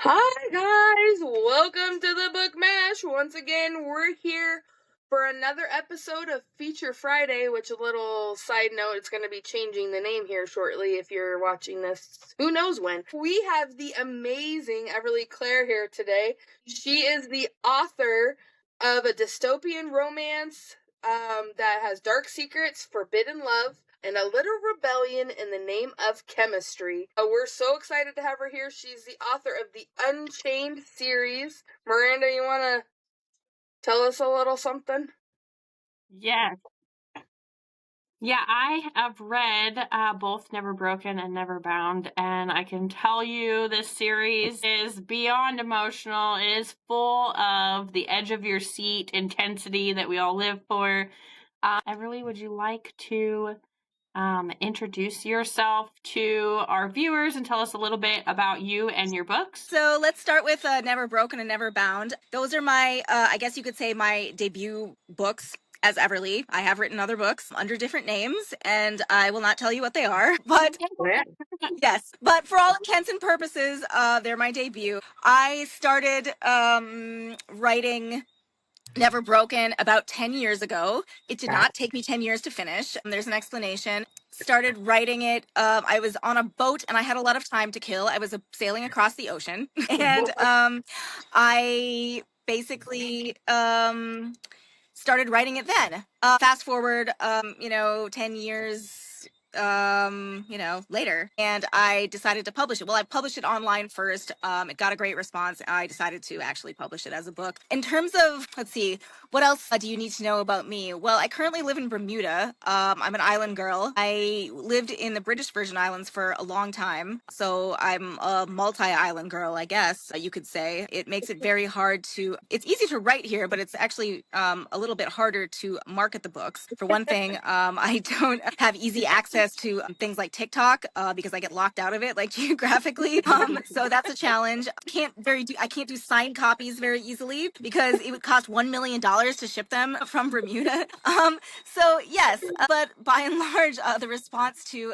Hi guys, welcome to the Book Mash. Once again, we're here for another episode of Feature Friday, which a little side note, it's going to be changing the name here shortly if you're watching this, who knows when. We have the amazing Everly Claire here today. She is the author of a dystopian romance that has dark secrets, forbidden love, and a little rebellion in the name of chemistry. We're so excited to have her here. She's the author of the Unchained Series. Miranda, you want to tell us a little something? Yes. Yeah, I have read both Never Broken and Never Bound, and I can tell you this series is beyond emotional. It is full of the edge of your seat intensity that we all live for. Everly, would you like to introduce yourself to our viewers and tell us a little bit about you and your books? So let's start with Never Broken and Never Bound. Those are my, I guess you could say, my debut books as Everly. I have written other books under different names, and I will not tell you what they are. But yes, but for all intents and purposes, they're my debut. I started writing Never Broken about 10 years ago. It did not take me 10 years to finish. There's an explanation. Started writing it. I was on a boat and I had a lot of time to kill. I was sailing across the ocean. And I basically started writing it then. Fast forward, 10 years later, and I decided to publish it. Well, I published it online first. It got a great response. I decided to actually publish it as a book. In terms of, let's see, what else do you need to know about me? Well, I currently live in Bermuda. I'm an island girl. I lived in the British Virgin Islands for a long time, so I'm a multi-island girl, I guess you could say. It makes it very hard to, it's easy to write here, but it's actually a little bit harder to market the books. For one thing, I don't have easy access to things like TikTok because I get locked out of it, like geographically. So that's a challenge. I can't do signed copies very easily because it would cost $1 million to ship them from Bermuda. So yes, but by and large, the response to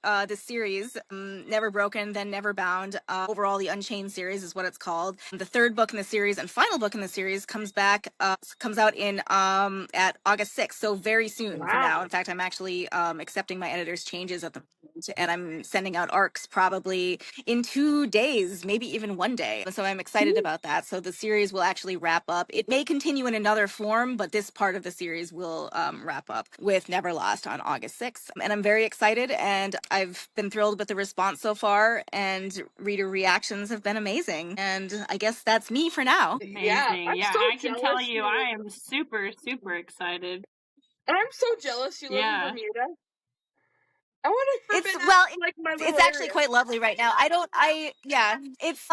the series, Never Broken, then Never Bound, overall the Unchained series is what it's called. The third book in the series and final book in the series comes out in at August 6th, so very soon from now. In fact, I'm actually accepting my editor's changes at the moment, and I'm sending out arcs probably in 2 days, maybe even 1 day. So I'm excited about that. So the series will actually wrap up. It may continue in another form, but this part of the series will wrap up with Never Lost on August 6th. And I'm very excited, and I've been thrilled with the response so far, and reader reactions have been amazing. And I guess that's me for now. Amazing. Yeah, I can tell you I am super, super excited. I'm so jealous you live in Bermuda. I want to it's actually quite lovely right now. It's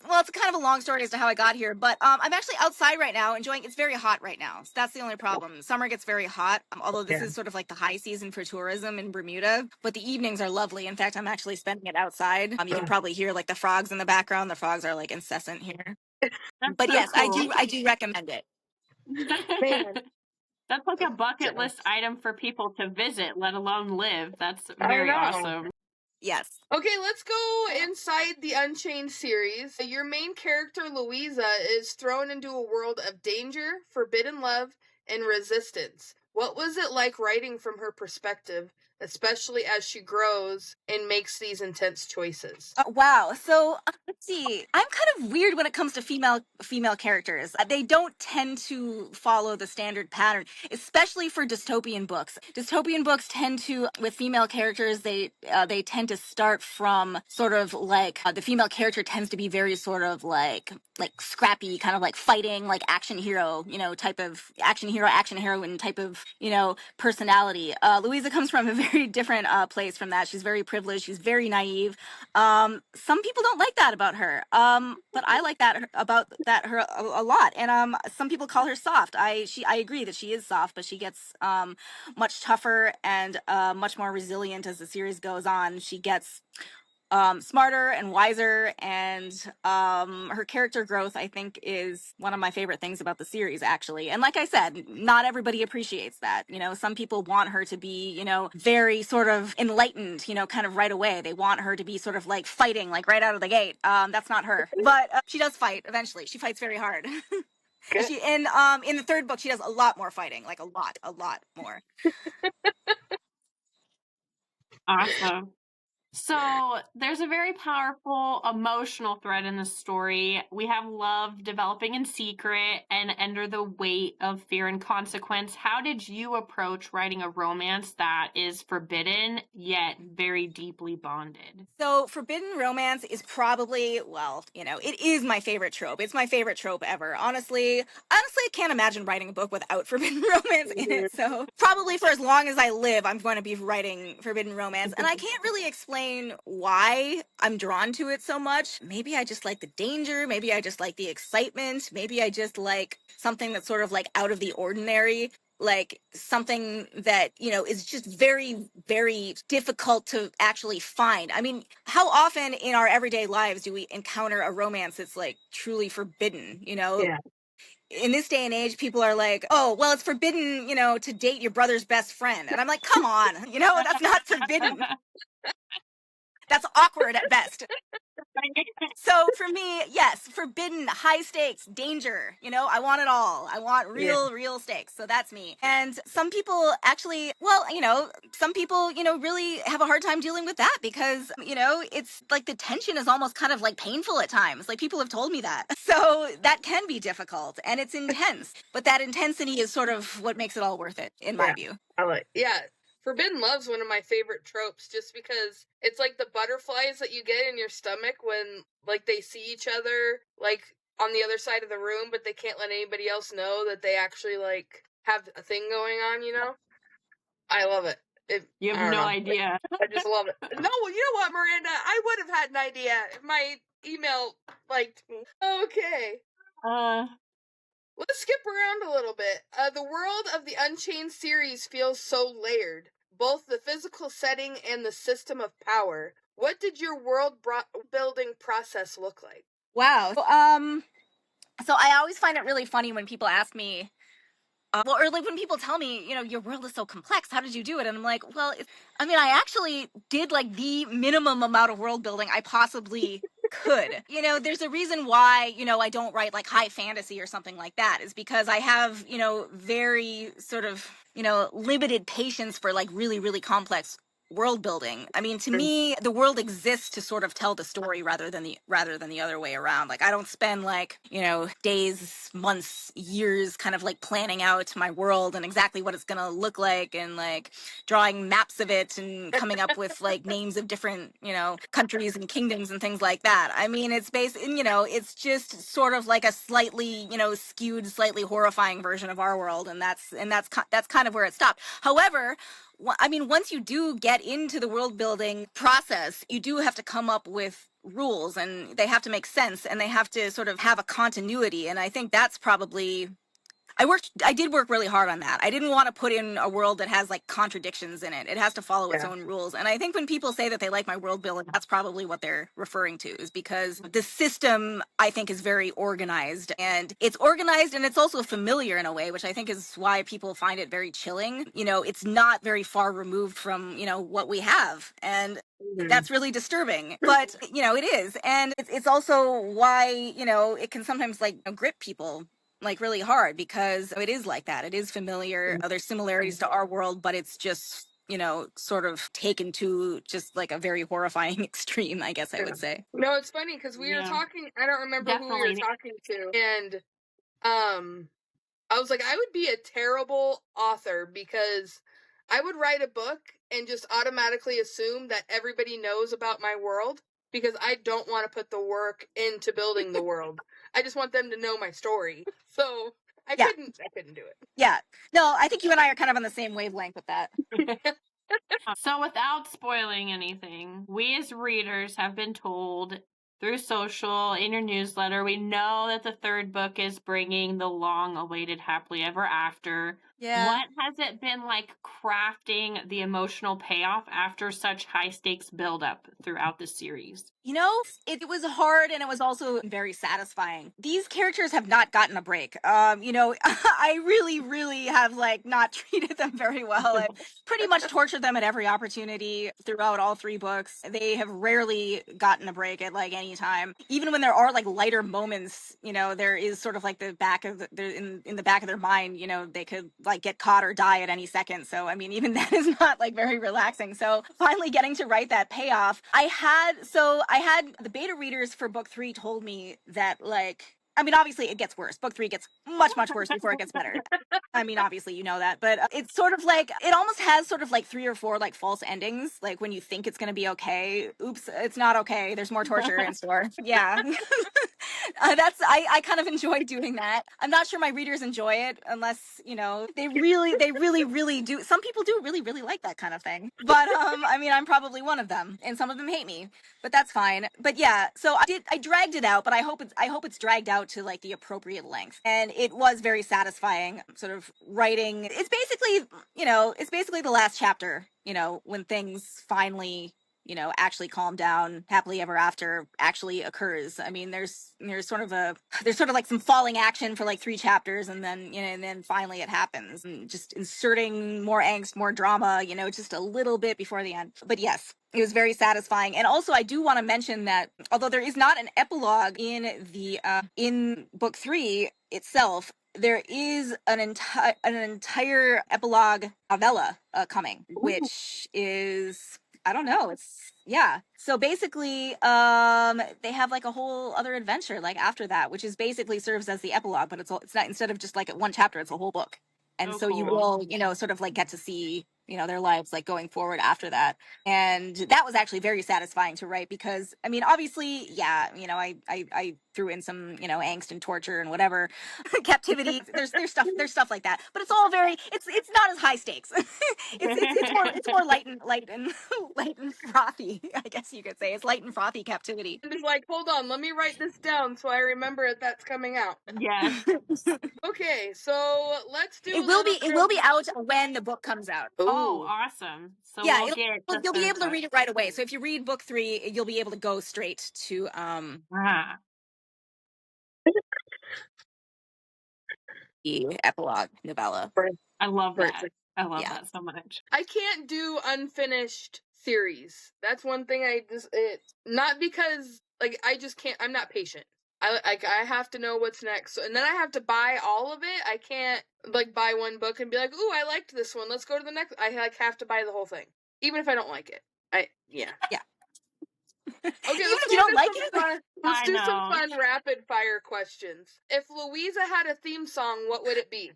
it's kind of a long story as to how I got here, but I'm actually outside right now enjoying. It's very hot right now, so that's the only problem. Summer gets very hot, although this is sort of like the high season for tourism in Bermuda, but the evenings are lovely. In fact, I'm actually spending it outside. You can probably hear like the frogs in the background. The frogs are like incessant here. But yes, cool. I do recommend it. Man. That's like a bucket list item for people to visit, let alone live. That's very awesome. Yes. Okay, let's go inside the Unchained series. Your main character, Louisa, is thrown into a world of danger, forbidden love, and resistance. What was it like writing from her perspective, especially as she grows and makes these intense choices? Wow. So let's see. I'm kind of weird when it comes to female characters. They don't tend to follow the standard pattern, especially for dystopian books. Dystopian books tend to, with female characters, they tend to start from sort of like the female character tends to be very sort of like scrappy, kind of like fighting, like action hero, type of action heroine type of personality. Louisa comes from a very different place from that. She's very privileged. She's very naive. Some people don't like that about her, but I like that about her a lot. And some people call her soft. I agree that she is soft, but she gets much tougher and much more resilient as the series goes on. She gets smarter and wiser, and her character growth, I think, is one of my favorite things about the series, actually. And like I said, not everybody appreciates that. Some people want her to be, very sort of enlightened, kind of right away. They want her to be sort of like fighting, like right out of the gate. That's not her, but she does fight eventually. She fights very hard. In the third book, she does a lot more fighting, like a lot more. Awesome. So there's a very powerful emotional thread in the story. We have love developing in secret and under the weight of fear and consequence. How did you approach writing a romance that is forbidden yet very deeply bonded? So forbidden romance is probably, well, it is my favorite trope. It's my favorite trope ever. Honestly, I can't imagine writing a book without forbidden romance in it. So probably for as long as I live, I'm going to be writing forbidden romance. And I can't really explain why I'm drawn to it so much. Maybe I just like the danger. Maybe I just like the excitement. Maybe I just like something that's sort of like out of the ordinary, like something that is just very, very difficult to actually find. I mean, how often in our everyday lives do we encounter a romance that's like truly forbidden? Yeah. In this day and age, people are like, oh, well, it's forbidden, to date your brother's best friend. And I'm like, come on, that's not forbidden. That's awkward at best. So for me, yes, forbidden, high stakes, danger. I want it all. I want real stakes. So that's me. And some people actually, well, some people, really have a hard time dealing with that because, it's like the tension is almost kind of like painful at times. Like people have told me that. So that can be difficult and it's intense. But that intensity is sort of what makes it all worth it, in my view. Yeah. Forbidden Love's one of my favorite tropes just because it's like the butterflies that you get in your stomach when like they see each other like on the other side of the room, but they can't let anybody else know that they actually like have a thing going on, I love it. You have no idea. I just love it. No, you know what, Miranda? I would have had an idea if my email liked me. Okay. Let's skip around a little bit. The world of the Unchained series feels so layered, both the physical setting and the system of power. What did your world building process look like? Wow. So I always find it really funny when people ask me, or like when people tell me, your world is so complex, how did you do it? And I'm like, well, I actually did like the minimum amount of world building I possibly could. There's a reason why, I don't write like high fantasy or something like that, is because I have, very sort of, limited patience for like really, really complex world building. I mean, to me, the world exists to sort of tell the story rather than the other way around. Like I don't spend like, days, months, years kind of like planning out my world and exactly what it's going to look like and like drawing maps of it and coming up with like names of different, countries and kingdoms and things like that. I mean, it's based in, it's just sort of like a slightly, skewed, slightly horrifying version of our world, and that's kind of where it stopped. However, I mean, once you do get into the world building process, you do have to come up with rules and they have to make sense and they have to sort of have a continuity. And I think that's probably, I did work really hard on that. I didn't want to put in a world that has like contradictions in it. It has to follow its own rules. And I think when people say that they like my world building, that's probably what they're referring to, is because the system, I think, is very organized, and it's also familiar in a way, which I think is why people find it very chilling. It's not very far removed from, what we have. And that's really disturbing, but it is. And it's also why, it can sometimes like grip people like really hard, because it is like that. It is familiar. There's similarities to our world, but it's just, sort of taken to just like a very horrifying extreme, I guess I would say. No, it's funny because we were talking, I don't remember who we were talking to, and I was like, I would be a terrible author because I would write a book and just automatically assume that everybody knows about my world because I don't want to put the work into building the world. I just want them to know my story. So I couldn't do it. Yeah. No, I think you and I are kind of on the same wavelength with that. So without spoiling anything, we as readers have been told through social, in your newsletter, we know that the third book is bringing the long-awaited happily ever after. Yeah. What has it been like crafting the emotional payoff after such high stakes buildup throughout the series? You know, it was hard and it was also very satisfying. These characters have not gotten a break. You know, I really, really have like not treated them very well. I pretty much tortured them at every opportunity throughout all 3 books. They have rarely gotten a break at like any time. Even when there are like lighter moments, you know, there is sort of like the back of in the back of their mind, you know, they could like get caught or die at any second. So I mean, even that is not like very relaxing. So finally getting to write that payoff, I had the beta readers for book 3 told me that like, I mean, obviously it gets worse. Book 3 gets much, much worse before it gets better. I mean, obviously you know that, but it's sort of like, it almost has sort of like 3 or 4 like false endings. Like when you think it's going to be okay, oops, it's not okay. There's more torture in store. Yeah. I kind of enjoy doing that. I'm not sure my readers enjoy it unless, you know, they really do. Some people do really, really like that kind of thing. But I mean, I'm probably one of them, and some of them hate me, but that's fine. But yeah, so I dragged it out, but I hope it's dragged out to like the appropriate length. And it was very satisfying sort of writing. It's basically the last chapter, you know, when things finally, you know, actually calm down, happily ever after actually occurs. I mean, there's sort of like some falling action for like 3 chapters, and then, you know, and then finally it happens, and just inserting more angst, more drama, you know, just a little bit before the end. But yes, it was very satisfying. And also I do want to mention that although there is not an epilogue in book 3 itself, there is an entire epilogue novella coming, which is, I don't know. Yeah. So basically, they have like a whole other adventure like after that, which is basically serves as the epilogue, but it's not, instead of just like 1 chapter, it's a whole book. And Oh, so you cool. will, you know, sort of like get to see, you know, their lives like going forward after that. And that was actually very satisfying to write because, I mean, obviously, yeah, you know, I threw in some, you know, angst and torture and whatever, captivity. There's stuff like that, but it's all very, it's not as high stakes. It's more light and light and frothy, I guess you could say. It's light and frothy captivity. I'm just like, hold on, let me write this down so I remember it. That's coming out. Yes. Okay, so let's do. It will be out when the book comes out. Oh, Ooh. awesome. So Yeah, we'll get the you'll be third able to book. read it right away. So if you read book 3, you'll be able to go straight to Ah, the epilogue novella. I love that. Perfect. I love Yeah. that so much. I can't do unfinished series. That's one thing not because like I just can't. I'm not patient. I have to know what's next, and then I have to buy all of it. I can't like buy one book and be like, "Ooh, I liked this one. Let's go to the next." I like have to buy the whole thing, even if I don't like it. Yeah. Yeah. Okay, Even let's if you don't like it. Let's I do some know. fun rapid fire questions. If Louisa had a theme song, what would it be?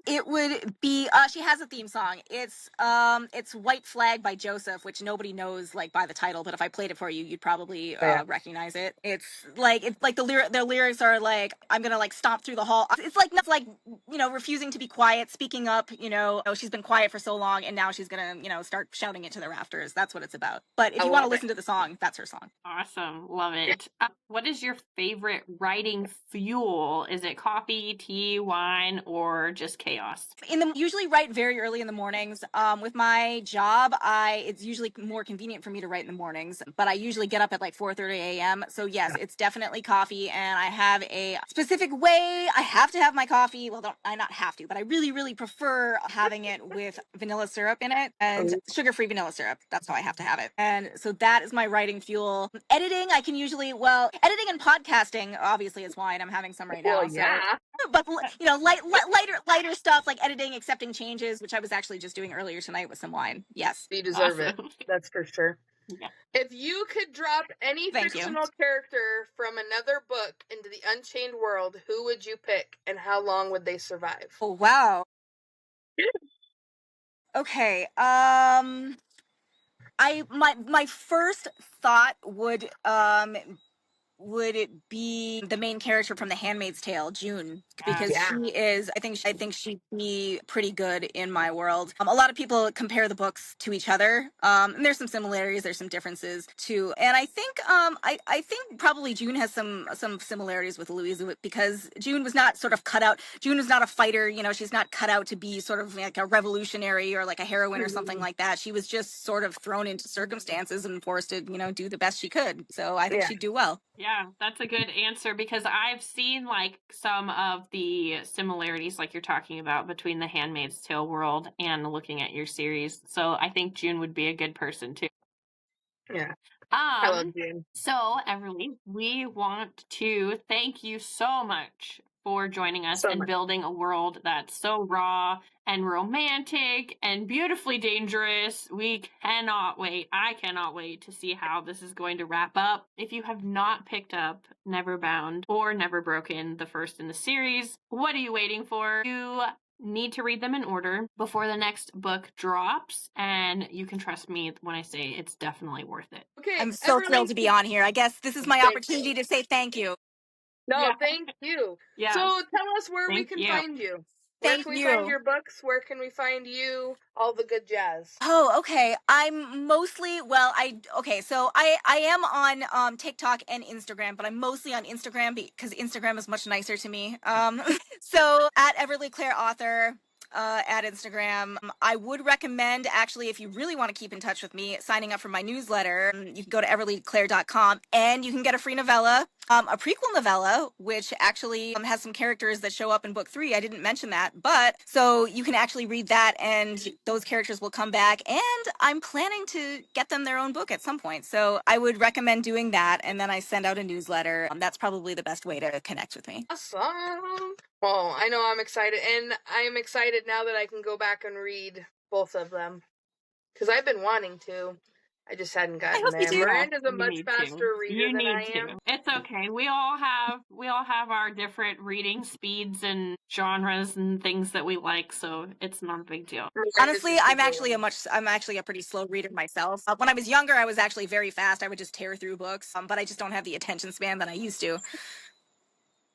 It would be she has a theme song. It's White Flag by Joseph, which nobody knows like by the title, but if I played it for you, you'd probably recognize it. It's like the lyrics are like, I'm going to like stomp through the hall. It's like, you know, refusing to be quiet, speaking up, you know, she's been quiet for so long and now she's going to, you know, start shouting it to the rafters. That's what it's about. But if you want to listen to the song, that's her song. Awesome. Love it. What is your favorite writing fuel? Is it coffee, tea, wine, or just chaos? Usually write very early in the mornings. With my job, it's usually more convenient for me to write in the mornings, but I usually get up at like 4:30 a.m. So yes, it's definitely coffee, and I have a specific way I have to have my coffee. Well, I not have to, but I really, really prefer having it with vanilla syrup in it and sugar-free vanilla syrup. That's how I have to have it. And so that is my writing fuel. Editing, editing and podcasting obviously is wine. I'm having some right now. Well, yeah. But you know, lighter stuff like editing, accepting changes, which I was actually just doing earlier tonight with some wine. Yes, You deserve it. Awesome. That's for sure. Yeah. If you could drop any Thank you. fictional character from another book into the Unchained world, who would you pick and how long would they survive? Oh wow. Okay. My first thought would would it be the main character from The Handmaid's Tale, June, because Yeah. she is. I think she'd be pretty good in my world. A lot of people compare the books to each other, and there's some similarities, there's some differences too. And I think I think probably June has some similarities with Louise because June was not sort of cut out. June was not a fighter. You know, she's not cut out to be sort of like a revolutionary or like a heroine or something like that. She was just sort of thrown into circumstances and forced to, you know, do the best she could. So I think Yeah. she'd do well. Yeah, that's a good answer because I've seen like some of the similarities like you're talking about between the Handmaid's Tale world and looking at your series. So I think June would be a good person too. Yeah. I love June. So Everly, we want to thank you so much for joining us and building a world that's so raw and romantic and beautifully dangerous. We cannot wait. I cannot wait to see how this is going to wrap up. If you have not picked up Never Bound or Never Broken, the first in the series, what are you waiting for? You need to read them in order before the next book drops, and you can trust me when I say it's definitely worth it. Okay. I'm so thrilled to be on here. I guess this is my opportunity to say thank you. No, Yeah. thank you. Yeah. So tell us where we Thank can you. find you. Where Thank can we you. find your books? Where can we find you? All the good jazz. Oh, okay. I'm mostly so I am on TikTok and Instagram, but I'm mostly on Instagram because Instagram is much nicer to me. So at Everly Claire Author. At Instagram. I would recommend, actually, if you really want to keep in touch with me, signing up for my newsletter. You can go to everlyclaire.com and you can get a free novella, a prequel novella, which actually has some characters that show up in book 3. I didn't mention that, but so you can actually read that and those characters will come back, and I'm planning to get them their own book at some point. So I would recommend doing that, and then I send out a newsletter. That's probably the best way to connect with me. Awesome. Well, I know I'm excited, and I'm excited now that I can go back and read both of them because I've been wanting to. I just hadn't gotten there. Miranda's a much faster reader than I am. It's okay. We all have our different reading speeds and genres and things that we like, so it's not a big deal. Honestly, I'm actually a pretty slow reader myself. When I was younger, I was actually very fast. I would just tear through books, but I just don't have the attention span that I used to.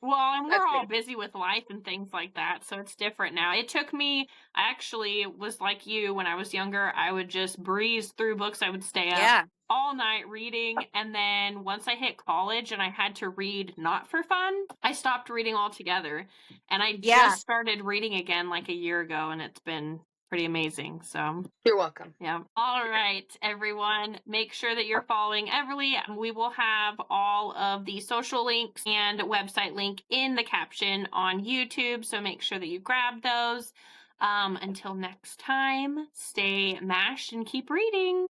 Well, and we're all busy with life and things like that, so it's different now. It took me, I actually was like you when I was younger. I would just breeze through books. I would stay up all night reading, and then once I hit college and I had to read not for fun, I stopped reading altogether. And I just started reading again like a year ago, and it's been pretty amazing. So you're welcome. Yeah. All right, everyone. Make sure that you're following Everly. We will have all of the social links and website link in the caption on YouTube. So make sure that you grab those. Until next time, stay mashed and keep reading.